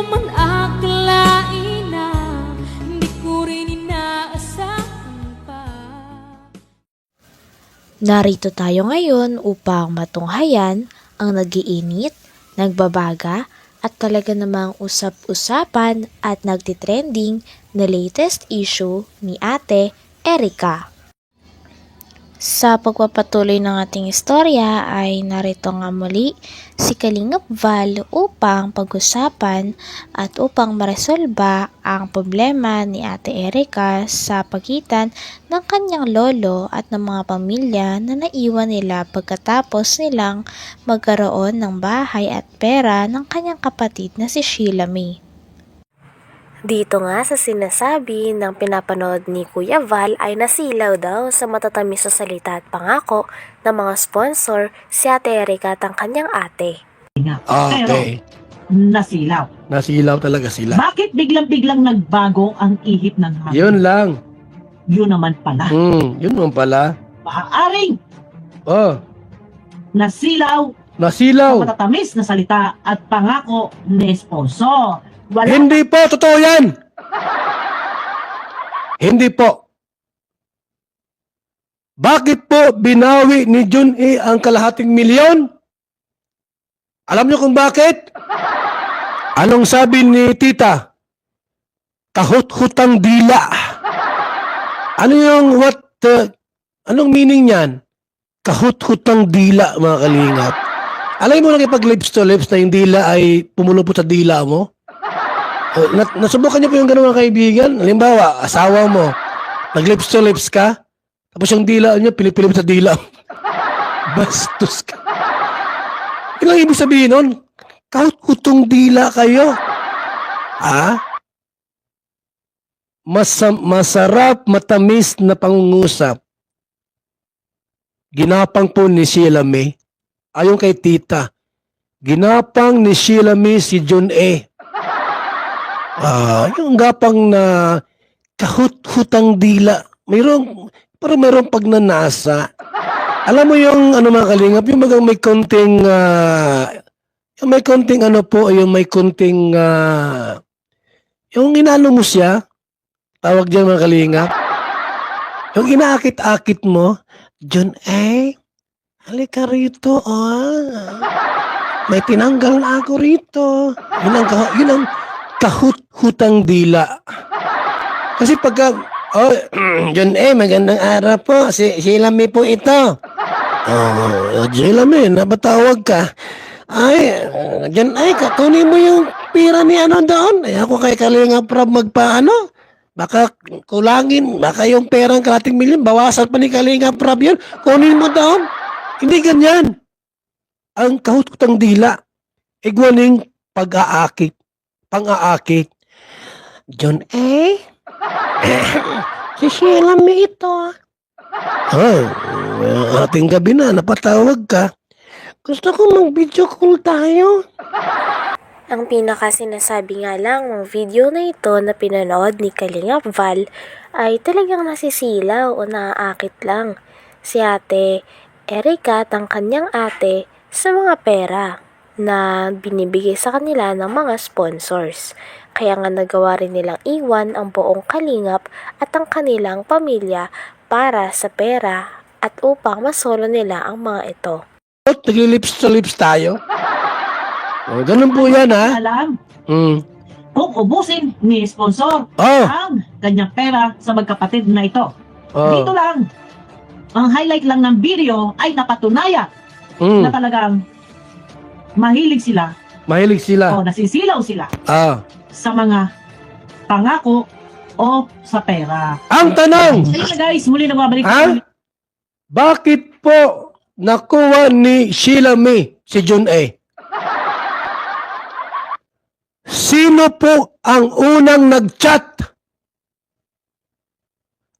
naman akalain na hindi ko rin inaasahan pa. Narito tayo ngayon upang matunghayan ang nagiinit, nagbabaga at talaga namang usap-usapan at nagtitrending na latest issue ni Ate Erica. Sa pagpapatuloy ng ating istorya ay narito nga muli si Kalingap Val upang pag-usapan at upang maresolba ang problema ni Ate Erica sa pagitan ng kanyang lolo at ng mga pamilya na naiwan nila pagkatapos nilang magkaroon ng bahay at pera ng kanyang kapatid na si Sheila May. Dito nga sa sinasabi ng pinapanood ni Kuya Val ay nasilaw daw sa matatamis na salita at pangako ng mga sponsor si Ate Erica at ang kanyang ate. Okay. Nasilaw. Nasilaw talaga sila. Bakit biglang-biglang nagbago ang ihip ng hangin? Yun lang. Yun naman pala. Yun naman pala. Maaaring Oh, nasilaw sa nasilaw. matatamis na salita at pangako ni sponsor. Wala Hindi po, totoo yan. Hindi po. Bakit po binawi ni Jun E ang kalahating milyon? Alam niyo kung bakit? Anong sabi ni tita? Kahut-hutang dila. Ano yung anong meaning niyan? Kahut-hutang dila, mga kalingap. Alam mo lang pag lips to lips na yung dila ay pumulupot sa dila mo? Nasubukan niyo po yung ganun mga kaibigan? Halimbawa, asawa mo, nag-lips to lips ka, tapos yung dila niya, pilipilip sa dila. Bastos ka. Yun ang ibig sabihin nun, kahit utong dila kayo. Ha? Masarap, matamis na pangungusap. Ginapang po ni Sheila May. Ayon kay tita, ginapang ni Sheila May si Jun E. Yung gapang na kahut-hutang dila. Parang mayroong pagnanasa. Alam mo yung ano mga kalingap, yung may konting yung may konting ano po, yung may konting yung inano mo siya, tawag diyan mga kalingap. Yung inaakit-akit mo, John halika rito, may tinanggal na ako rito. Yun ang kahut-hutang dila. Kasi pagka, John magandang araw po. Sheila May po ito. Sheila May, napatawag ka. John kunin mo yung pira ni ano doon. Ako kay Kalingap Rob magpaano. Baka kulangin, baka yung perang kalating milyon, bawasan pa ni Kalingap Rob yun. Kunin mo doon. Hindi ganyan. Ang kahut-hutang dila, igwaning pag-aakit. Pang-aakit. John si Sheila May ito. Ating gabi na, napatawag ka. Gusto ko mag-video call tayo. Ang pinaka sinasabi nga lang ng video na ito na pinanood ni Kalingap Val ay talagang nasisilaw o naaakit lang si Ate Erica at ang kanyang ate sa mga pera na binibigay sa kanila ng mga sponsors. Kaya nga nagawa rin nilang iwan ang buong kalingap at ang kanilang pamilya para sa pera at upang masolo nila ang mga ito. Nagli-lips to lips tayo. Ganun po yan, ha? alam Oh. kung ubusin ni sponsor ang kanyang pera sa magkapatid na ito. Dito lang, ang highlight lang ng video ay napatunayan na talagang mahilig sila Mahilig sila. o nasisilaw sila sa mga pangako o sa pera. Ang tanong, Ayun na guys, muli na babalik. bakit po nakuha ni Sheila May si Jun E? Sino po ang unang nag-chat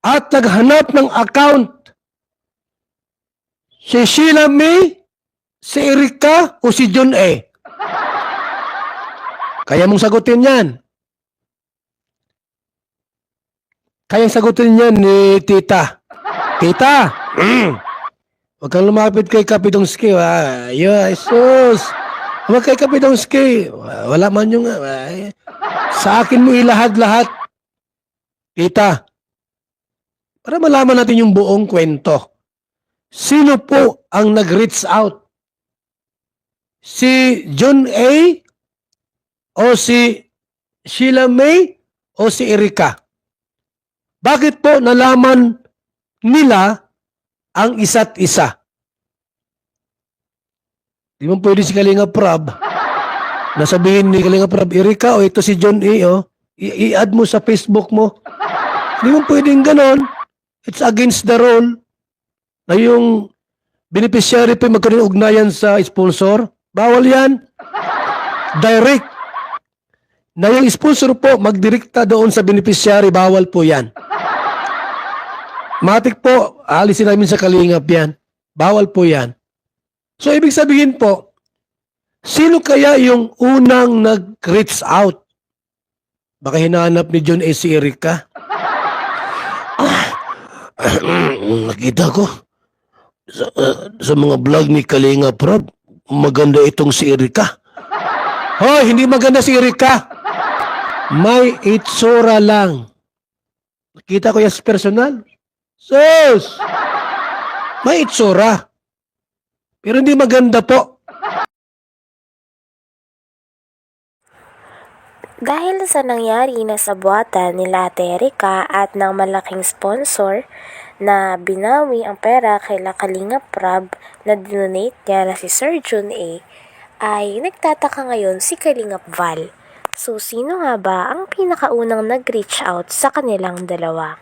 at naghanap ng account? Si Sheila May, si Erica o si Jun E? Kaya mong sagutin yan. Kayang sagutin yan ni Tita. Tita! Huwag kang lumapit kay Kapidongski. Jesus! Huwag kay Kapidongski. Wala man yung... Sa akin mo ilahad-lahat. Tita, para malaman natin yung buong kwento. Sino po ang nag-reach out? Si John A. o si Sheila May o si Erica? Bakit po nalaman nila ang isa't isa? Di mo pwede si Kalinga Prab nasabihin ni Kalinga Prab, Erica, o ito si John A. I-add mo sa Facebook mo. Di mo pwedeng ganon. It's against the rule na yung beneficiary pa magkaroon ugnayan sa sponsor. Bawal yan. Direct. Na yung sponsor po magdirekta doon sa beneficiary, bawal po yan. Matik po, alisin namin sa kalingap yan. Bawal po yan. So, ibig sabihin po, sino kaya yung unang nag-reach out? Baka hinahanap ni John A. si Erica. Nakita ko sa mga vlog ni Kalinga Prab, maganda itong si Erica. Hoy, hindi maganda si Erica. May itsura lang. Nakita ko yan sa personal. Sus! May itsura. Pero hindi maganda po. Dahil sa nangyari na sabuatan nila Ate Erica at ng malaking sponsor na binawi ang pera kay Kalinga Prab na dinonate niya na si Sir John A, ay nagtataka ngayon si Kalingap Val. So, sino nga ba ang pinakaunang nag-reach out sa kanilang dalawa?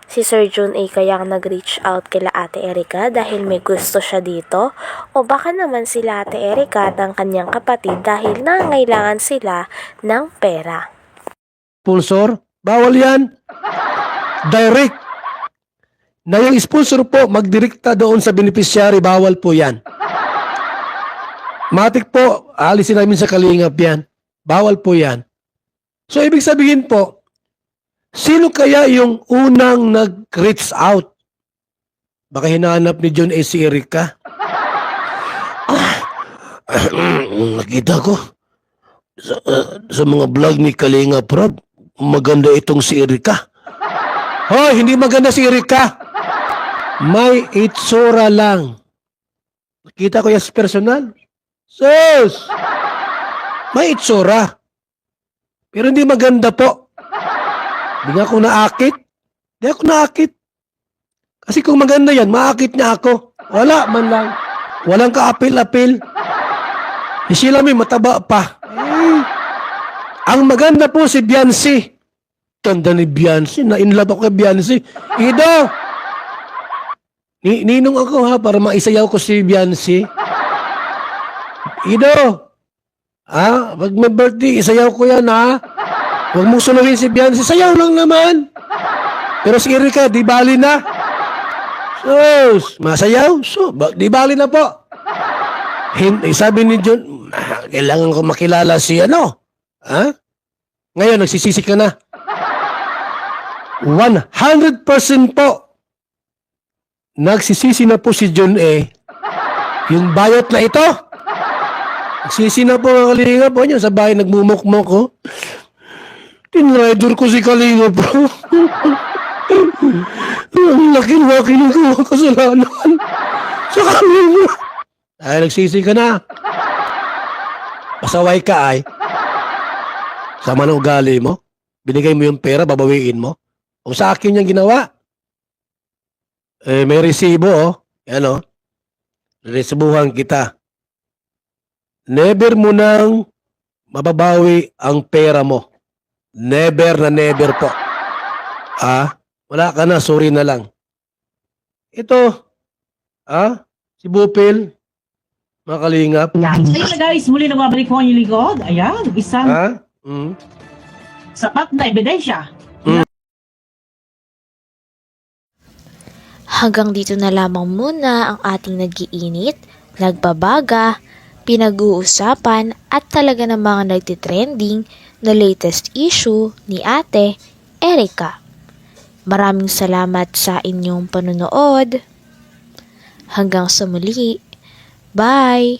Si Sir John A kaya ang nag-reach out kila Ate Erica dahil may gusto siya dito? O baka naman sila Ate Erica at ang kanyang kapatid dahil nangailangan sila ng pera? Sponsor, bawal yan. Direct. Na yung sponsor po magdirekta doon sa beneficiary, bawal po yan. Matik po, alisin namin sa kalingap yan. Bawal po yan. So, ibig sabihin po, sino kaya yung unang nag-reach out? Baka hinahanap ni John A. si Erica. Nakita ko sa mga vlog ni Kalinga Prab, maganda itong si Erica. Hoy, hindi maganda si Erica. May itsura lang. Nakita ko yan sa personal. Sus! May itsura. Pero hindi maganda po. Hindi nga ako naakit. Hindi ako naakit. Kasi kung maganda yan, maakit niya ako. Wala man lang. Walang ka-apil-apil. Si Sheila may mataba pa. Ang maganda po si Beyonce. Ganda ni Beyonce. Na-inlove ako kay Beyonce. Ido! Ninong ako ha, para maisayaw ko si Beyonce. Ido! Ha? Pag may birthday, isayaw ko yan ha. Huwag mong sunugin si Beyonce. Sayaw lang naman. Pero si Erica, di bali na. Sus, masayaw? So, di bali na po. Sabi ni John, kailangan ko makilala si ano. Ha? Ngayon, nagsisisi ka na. 100% po. Nagsisisi na po si John A. Yung bayot na ito. Nagsisi na po ang Kalinga po niya. Sa bahay nagmumukmok ko. Tinrider ko si Kalinga po. Ang laki-laki ng gawa kasalanan. Sa Kalinga. Ay, nagsisi ka na. Pasaway ka ay. Sama ng ugali mo. Binigay mo yung pera, babawiin mo. Kung sa akin yung ginawa, may resibo, oh. Yan, oh. Resibuhan kita. Never mo nang mababawi ang pera mo. Never na never po. Wala ka na, sorry na lang. Ito, si Bupil, mga kalingap. Ayun na guys, muli nagbabalik ko ang inyong lingkod. Ayan, isang sapat na ebidensya. Hanggang dito na lamang muna ang ating nag-iinit, nagbabaga, pinag-uusapan at talaga namang nagtitrending na latest issue ni Ate Erica. Maraming salamat sa inyong panunood. Hanggang sa muli. Bye!